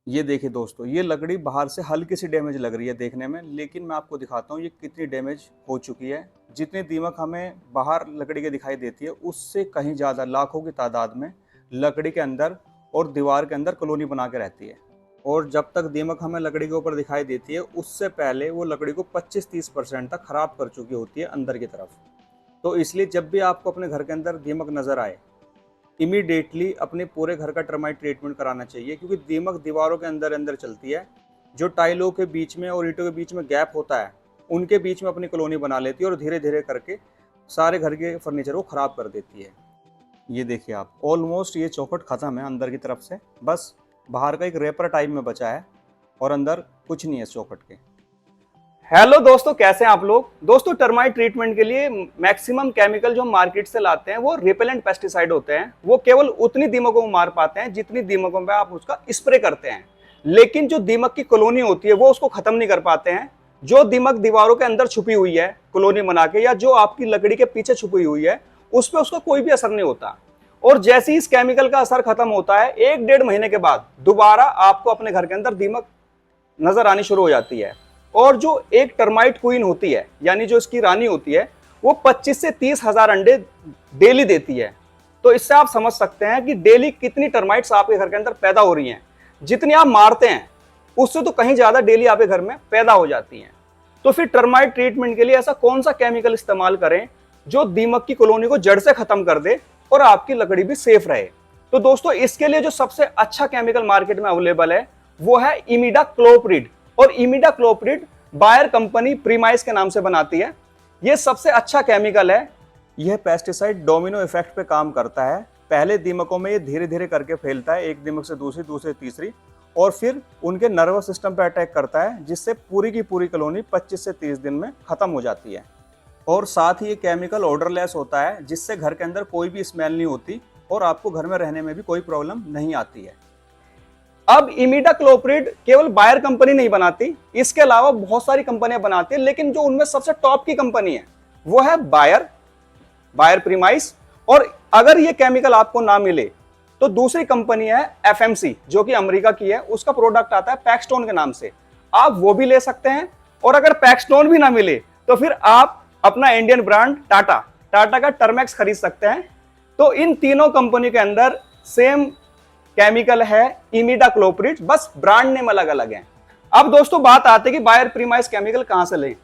ये देखिए दोस्तों, ये लकड़ी बाहर से हल्की सी डैमेज लग रही है देखने में, लेकिन मैं आपको दिखाता हूँ ये कितनी डैमेज हो चुकी है। जितनी दीमक हमें बाहर लकड़ी के दिखाई देती है, उससे कहीं ज़्यादा लाखों की तादाद में लकड़ी के अंदर और दीवार के अंदर कॉलोनी बना के रहती है। और जब तक दीमक हमें लकड़ी के ऊपर दिखाई देती है, उससे पहले वो लकड़ी को 25-30% तक खराब कर चुकी होती है अंदर की तरफ। तो इसलिए जब भी आपको अपने घर के अंदर दीमक नज़र आए, इमीडिएटली अपने पूरे घर का टर्माइट ट्रीटमेंट कराना चाहिए, क्योंकि दीमक दीवारों के अंदर अंदर चलती है। जो टाइलों के बीच में और ईंटों के बीच में गैप होता है, उनके बीच में अपनी कॉलोनी बना लेती है और धीरे धीरे करके सारे घर के फर्नीचर को ख़राब कर देती है। ये देखिए आप, ऑलमोस्ट ये चौखट ख़त्म है अंदर की तरफ से, बस बाहर का एक रेपर टाइप में बचा है और अंदर कुछ नहीं है इस चौखट के। हेलो दोस्तों, कैसे हैं आप लोग। दोस्तों, टर्माइट ट्रीटमेंट के लिए मैक्सिमम केमिकल जो हम मार्केट से लाते हैं वो रिपेलेंट पेस्टिसाइड होते हैं। वो केवल उतनी दीमकों को मार पाते हैं जितनी दीमकों पे आप उसका स्प्रे करते हैं, लेकिन जो दीमक की कॉलोनी होती है वो उसको खत्म नहीं कर पाते हैं। जो दीमक दीवारों के अंदर छुपी हुई है कॉलोनी बना के, या जो आपकी लकड़ी के पीछे छुपी हुई है, उस पर उसका कोई भी असर नहीं होता। और जैसे ही इस केमिकल का असर खत्म होता है, 1-1.5 महीने के बाद दोबारा आपको अपने घर के अंदर दीमक नजर आनी शुरू हो जाती है। और जो एक टर्माइट क्वीन होती है, यानी जो इसकी रानी होती है, वो 25 से 30 हजार अंडे डेली देती है। तो इससे आप समझ सकते हैं कि डेली कितनी टर्माइट्स आपके घर के अंदर पैदा हो रही हैं। जितनी आप मारते हैं उससे तो कहीं ज्यादा डेली आपके घर में पैदा हो जाती हैं। तो फिर टर्माइट ट्रीटमेंट के लिए ऐसा कौन सा केमिकल इस्तेमाल करें जो दीमक की कॉलोनी को जड़ से खत्म कर दे और आपकी लकड़ी भी सेफ रहे। तो दोस्तों, इसके लिए जो सबसे अच्छा केमिकल मार्केट में अवेलेबल है वो है इमिडाक्लोप्रिड। और इमिडाक्लोप्रिड बायर कंपनी प्रीमाइस के नाम से बनाती है। यह सबसे अच्छा केमिकल है। यह पेस्टिसाइड डोमिनो इफेक्ट पे काम करता है। पहले दीमकों में ये धीरे धीरे करके फैलता है, एक दीमक से दूसरी, दूसरी तीसरी, और फिर उनके नर्वस सिस्टम पे अटैक करता है, जिससे पूरी की पूरी कॉलोनी 25 से 30 दिन में खत्म हो जाती है। और साथ ही ये केमिकल ऑर्डरलेस होता है, जिससे घर के अंदर कोई भी स्मेल नहीं होती और आपको घर में रहने में भी कोई प्रॉब्लम नहीं आती है। अब इमिडाक्लोप्रिड केवल बायर कंपनी नहीं बनाती, इसके अलावा बहुत सारी कंपनियां बनाती है, लेकिन जो उनमें सबसे टॉप की कंपनी है वो है बायर, बायर प्रीमाइस। और अगर ये केमिकल आपको ना मिले तो दूसरी कंपनी है एफएमसी, जो कि अमेरिका की है। उसका प्रोडक्ट आता है पैक्सटोन के नाम से, आप वो भी ले सकते हैं। और अगर पैक्सटोन भी ना मिले तो फिर आप अपना इंडियन ब्रांड टाटा का टर्मैक्स खरीद सकते हैं। तो इन तीनों कंपनी के अंदर सेम केमिकल है इमिडाक्लोप्रिड, बस ब्रांड नेम अलग अलग है। अब दोस्तों, बात आती है कि बायर प्रीमाइस केमिकल कहां से लें।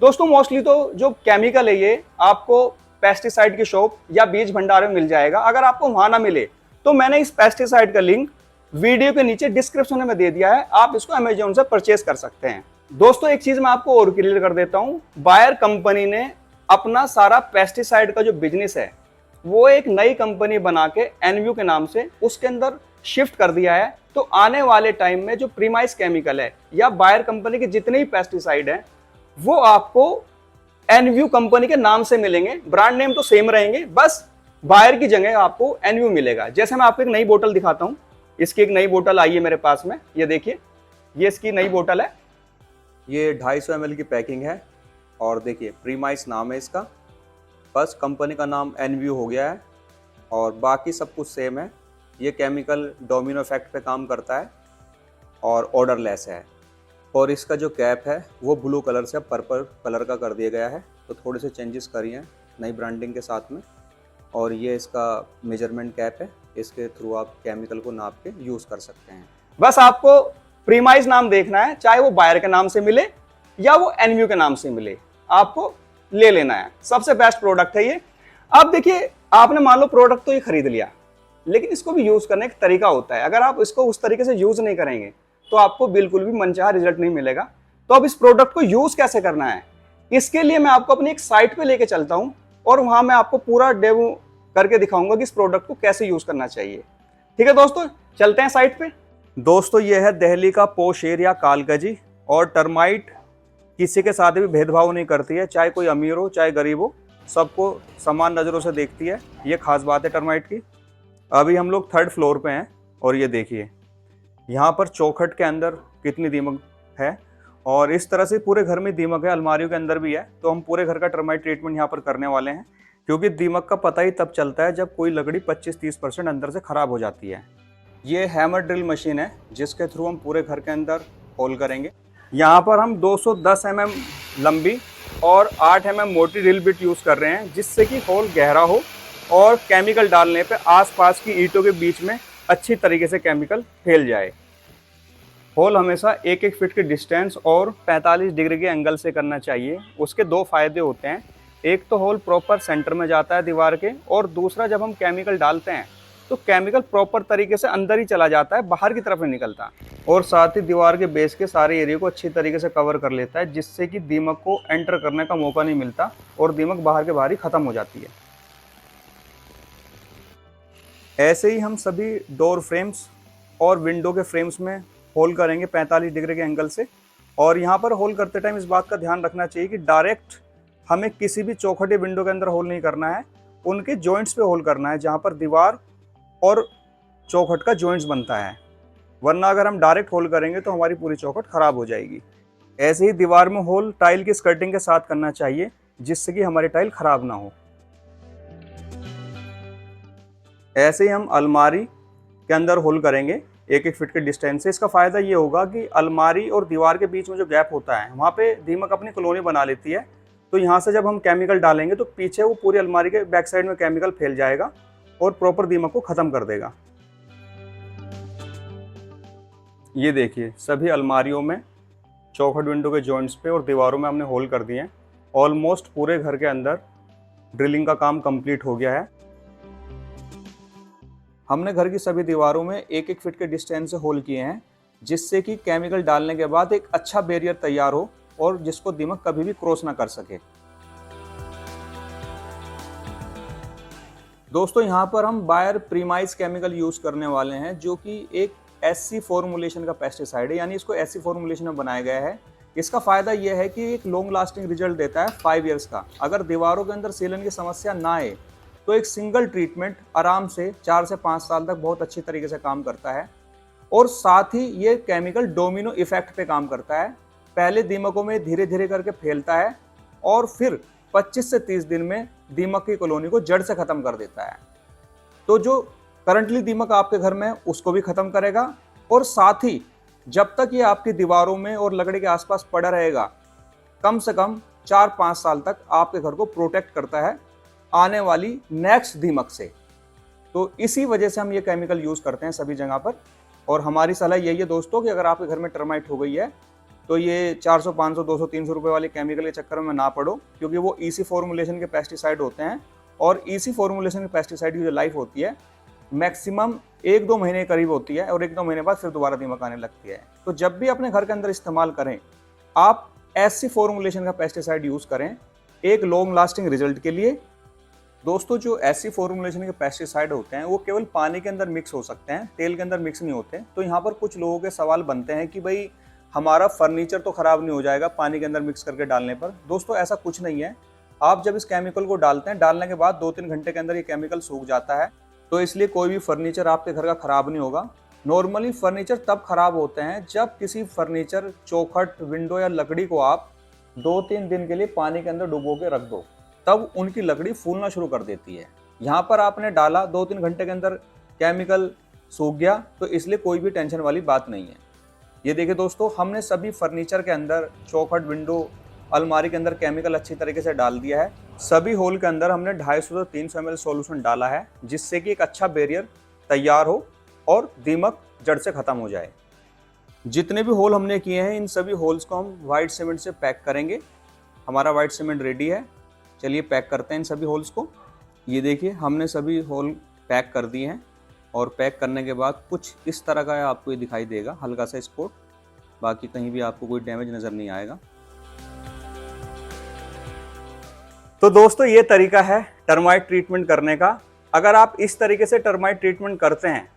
दोस्तों, मोस्टली तो जो केमिकल है ये आपको पेस्टिसाइड की शॉप या बीज भंडार में मिल जाएगा। अगर आपको वहां ना मिले तो मैंने इस पेस्टिसाइड का लिंक वीडियो के नीचे डिस्क्रिप्शन में दे दिया है, आप इसको अमेजोन से परचेज कर सकते हैं। दोस्तों, एक चीज मैं आपको और क्लियर कर देता हूं, बायर कंपनी ने अपना सारा पेस्टिसाइड का जो बिजनेस है वो एक नई कंपनी बना के एनव्यू के नाम से उसके अंदर शिफ्ट कर दिया है। तो आने वाले टाइम में जो प्रीमाइस केमिकल है या बायर कंपनी के जितने भी पेस्टिसाइड हैं वो आपको एनव्यू कंपनी के नाम से मिलेंगे। ब्रांड नेम तो सेम रहेंगे, बस बायर की जगह आपको एनव्यू मिलेगा। जैसे मैं आपको एक नई बोतल दिखाता हूं, इसकी एक नई बोतल आई है मेरे पास में, ये देखिए, ये इसकी नई बोतल है। ये 250 ml की पैकिंग है और देखिए प्रीमाइस नाम है इसका, बस कंपनी का नाम एनव्यू हो गया है और बाकी सब कुछ सेम है। ये केमिकल डोमिनो इफेक्ट पे काम करता है और ऑर्डरलेस है। और इसका जो कैप है वो ब्लू कलर से पर्पल कलर का कर दिया गया है, तो थोड़े से चेंजेस करिए हैं नई ब्रांडिंग के साथ में। और ये इसका मेजरमेंट कैप है, इसके थ्रू आप केमिकल को नाप के यूज़ कर सकते हैं। बस आपको प्रीमाइस नाम देखना है, चाहे वो बायर के नाम से मिले या वो एनव्यू के नाम से मिले, आपको ले लेना है। सबसे बेस्ट प्रोडक्ट है ये। अब देखिए, आपने मान लो प्रोडक्ट तो ये खरीद लिया, लेकिन इसको भी यूज करने का तरीका होता है। अगर आप इसको उस तरीके से यूज नहीं करेंगे तो आपको बिल्कुल भी मनचाहा रिजल्ट नहीं मिलेगा। तो अब इस प्रोडक्ट को यूज कैसे करना है, इसके लिए मैं आपको अपनी एक साइट पे लेके चलता हूं और वहां मैं आपको पूरा डेमो करके दिखाऊंगा कि इस प्रोडक्ट को कैसे यूज करना चाहिए। ठीक है दोस्तों, चलते हैं साइट पे। दोस्तों, ये है दिल्ली का पोश एरिया कालकाजी, और टर्माइट किसी के साथ भी भेदभाव नहीं करती है, चाहे कोई अमीर हो चाहे गरीब हो, सबको समान नज़रों से देखती है। ये खास बात है टर्माइट की। अभी हम लोग 3rd फ्लोर पे हैं और ये देखिए यहाँ पर चौखट के अंदर कितनी दीमक है, और इस तरह से पूरे घर में दीमक है, अलमारियों के अंदर भी है। तो हम पूरे घर का टर्माइट ट्रीटमेंट यहाँ पर करने वाले हैं, क्योंकि दीमक का पता ही तब चलता है जब कोई लकड़ी 25-30% अंदर से ख़राब हो जाती है। ये हैमर ड्रिल मशीन है जिसके थ्रू हम पूरे घर के अंदर होल करेंगे। यहाँ पर हम 210 mm लंबी और 8 mm मोटी ड्रिल बिट यूज़ कर रहे हैं, जिससे कि होल गहरा हो और केमिकल डालने पे आसपास की ईंटों के बीच में अच्छी तरीके से केमिकल फैल जाए। होल हमेशा 1-1 फीट के डिस्टेंस और 45 डिग्री के एंगल से करना चाहिए। उसके दो फायदे होते हैं, एक तो होल प्रॉपर सेंटर में जाता है दीवार के, और दूसरा जब हम केमिकल डालते हैं तो केमिकल प्रॉपर तरीके से अंदर ही चला जाता है, बाहर की तरफ नहीं निकलता, और साथ ही दीवार के बेस के सारे एरिया को अच्छी तरीके से कवर कर लेता है, जिससे कि दीमक को एंटर करने का मौका नहीं मिलता और दीमक बाहर के बाहर ही खत्म हो जाती है। ऐसे ही हम सभी डोर फ्रेम्स और विंडो के फ्रेम्स में होल करेंगे 45 डिग्री के एंगल से। और यहाँ पर होल करते टाइम इस बात का ध्यान रखना चाहिए कि डायरेक्ट हमें किसी भी चौखट या विंडो के अंदर होल नहीं करना है, उनके जॉइंट्स पे होल करना है जहाँ पर दीवार और चौखट का जॉइंट्स बनता है, वरना अगर हम डायरेक्ट होल करेंगे तो हमारी पूरी चौखट खराब हो जाएगी। ऐसे ही दीवार में होल टाइल की स्कर्टिंग के साथ करना चाहिए, जिससे कि हमारी टाइल खराब ना हो। ऐसे ही हम अलमारी के अंदर होल करेंगे 1-1 फीट के डिस्टेंस से। इसका फ़ायदा ये होगा कि अलमारी और दीवार के बीच में जो गैप होता है वहाँ पे दीमक अपनी कॉलोनी बना लेती है, तो यहाँ से जब हम केमिकल डालेंगे तो पीछे वो पूरी अलमारी के बैक साइड में केमिकल फैल जाएगा और प्रॉपर दीमक को ख़त्म कर देगा। ये देखिए, सभी अलमारियों में, चौखट विंडो के जॉइंट्स पे और दीवारों में हमने होल कर दिए हैं। ऑलमोस्ट पूरे घर के अंदर ड्रिलिंग का काम कंप्लीट हो गया है। हमने घर की सभी दीवारों में 1-1 फीट के डिस्टेंस से होल किए हैं, जिससे कि केमिकल डालने के बाद एक अच्छा बैरियर तैयार हो और जिसको दीमक कभी भी क्रॉस ना कर सके। दोस्तों, यहाँ पर हम बायर प्रीमाइज केमिकल यूज़ करने वाले हैं, जो कि एक एससी फॉर्मुलेशन का पेस्टिसाइड है, यानी इसको एससी फॉर्मुलेशन में बनाया गया है। इसका फ़ायदा यह है कि एक लॉन्ग लास्टिंग रिजल्ट देता है 5 ईयर्स का। अगर दीवारों के अंदर सीलन की समस्या ना आए तो एक सिंगल ट्रीटमेंट आराम से 4 से 5 साल तक बहुत अच्छी तरीके से काम करता है। और साथ ही ये केमिकल डोमिनो इफेक्ट पे काम करता है। पहले दीमकों में धीरे धीरे करके फैलता है और फिर 25 से 30 दिन में दीमक की कॉलोनी को जड़ से ख़त्म कर देता है। तो जो करंटली दीमक आपके घर में उसको भी ख़त्म करेगा, और साथ ही जब तक ये आपकी दीवारों में और लकड़ी के आसपास पड़ा रहेगा, कम से कम 4-5 साल तक आपके घर को प्रोटेक्ट करता है आने वाली नेक्स्ट दीमक से। तो इसी वजह से हम ये केमिकल यूज़ करते हैं सभी जगह पर। और हमारी सलाह यही है दोस्तों कि अगर आपके घर में टर्माइट हो गई है तो ये 400, 500, 200, 300 रुपये वाले केमिकल के चक्कर में ना पड़ो, क्योंकि वो ईसी फॉर्मुलेशन के पेस्टिसाइड होते हैं। और ईसी फॉर्मुलेशन के पेस्टिसाइड की जो लाइफ होती है मैक्सिमम 1-2 महीने करीब होती है, और 1-2 महीने बाद फिर दोबारा दीमक आने लगती है। तो जब भी अपने घर के अंदर इस्तेमाल करें, आप एससी फॉर्मुलेशन का पेस्टिसाइड यूज़ करें एक लॉन्ग लास्टिंग रिजल्ट के लिए। दोस्तों, जो एससी फॉर्मुलेशन के पेस्टिसाइड होते हैं वो केवल पानी के अंदर मिक्स हो सकते हैं, तेल के अंदर मिक्स नहीं होते। तो यहाँ पर कुछ लोगों के सवाल बनते हैं कि भाई हमारा फर्नीचर तो ख़राब नहीं हो जाएगा पानी के अंदर मिक्स करके डालने पर। दोस्तों, ऐसा कुछ नहीं है। आप जब इस केमिकल को डालते हैं, डालने के बाद 2-3 घंटे के अंदर ये केमिकल सूख जाता है, तो इसलिए कोई भी फर्नीचर आपके घर का ख़राब नहीं होगा। नॉर्मली फर्नीचर तब ख़राब होते हैं जब किसी फर्नीचर, चौखट, विंडो या लकड़ी को आप 2-3 दिन के लिए पानी के अंदर डुबो के रख दो, तब उनकी लकड़ी फूलना शुरू कर देती है। यहाँ पर आपने डाला, 2-3 घंटे के अंदर केमिकल सूख गया, तो इसलिए कोई भी टेंशन वाली बात नहीं है। ये देखिए दोस्तों, हमने सभी फर्नीचर के अंदर, चौखट, विंडो, अलमारी के अंदर केमिकल अच्छी तरीके से डाल दिया है। सभी होल के अंदर हमने 250 से 300 ml सॉल्यूशन डाला है, जिससे कि एक अच्छा बैरियर तैयार हो और दीमक जड़ से ख़त्म हो जाए। जितने भी होल हमने किए हैं, इन सभी होल्स को हम वाइट सीमेंट से पैक करेंगे। हमारा वाइट सीमेंट रेडी है, चलिए पैक करते हैं इन सभी होल्स को। ये देखिए, हमने सभी होल पैक कर दिए हैं, और पैक करने के बाद कुछ इस तरह का आपको ये दिखाई देगा, हल्का सा स्पॉट, बाकी कहीं भी आपको कोई डैमेज नज़र नहीं आएगा। तो दोस्तों, ये तरीका है टर्माइट ट्रीटमेंट करने का। अगर आप इस तरीके से टर्माइट ट्रीटमेंट करते हैं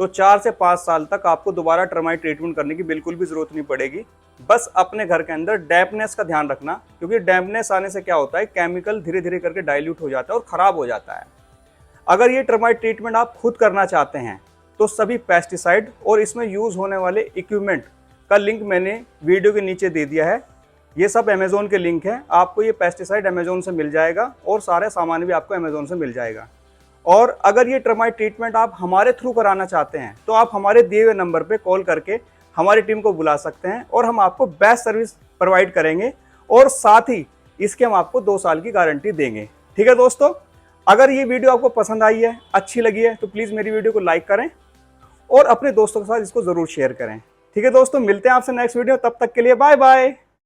तो 4 से 5 साल तक आपको दोबारा टर्माइट ट्रीटमेंट करने की बिल्कुल भी ज़रूरत नहीं पड़ेगी। बस अपने घर के अंदर डैम्पनेस का ध्यान रखना, क्योंकि डैम्पनेस आने से क्या होता है, केमिकल धीरे धीरे करके डाइल्यूट हो जाता है और ख़राब हो जाता है। अगर ये टर्माइट ट्रीटमेंट आप खुद करना चाहते हैं तो सभी पेस्टिसाइड और इसमें यूज़ होने वाले इक्विपमेंट का लिंक मैंने वीडियो के नीचे दे दिया है। ये सब अमेज़ोन के लिंक हैं, आपको ये पेस्टिसाइड अमेज़ोन से मिल जाएगा और सारे सामान भी आपको अमेज़ोन से मिल जाएगा। और अगर ये टर्माइट ट्रीटमेंट आप हमारे थ्रू कराना चाहते हैं तो आप हमारे दिए हुए नंबर पे कॉल करके हमारी टीम को बुला सकते हैं और हम आपको बेस्ट सर्विस प्रोवाइड करेंगे और साथ ही इसके हम आपको 2 साल की गारंटी देंगे। ठीक है दोस्तों, अगर ये वीडियो आपको पसंद आई है, अच्छी लगी है, तो प्लीज़ मेरी वीडियो को लाइक करें और अपने दोस्तों के साथ इसको ज़रूर शेयर करें। ठीक है दोस्तों, मिलते हैं आपसे नेक्स्ट वीडियो, तब तक के लिए बाय बाय।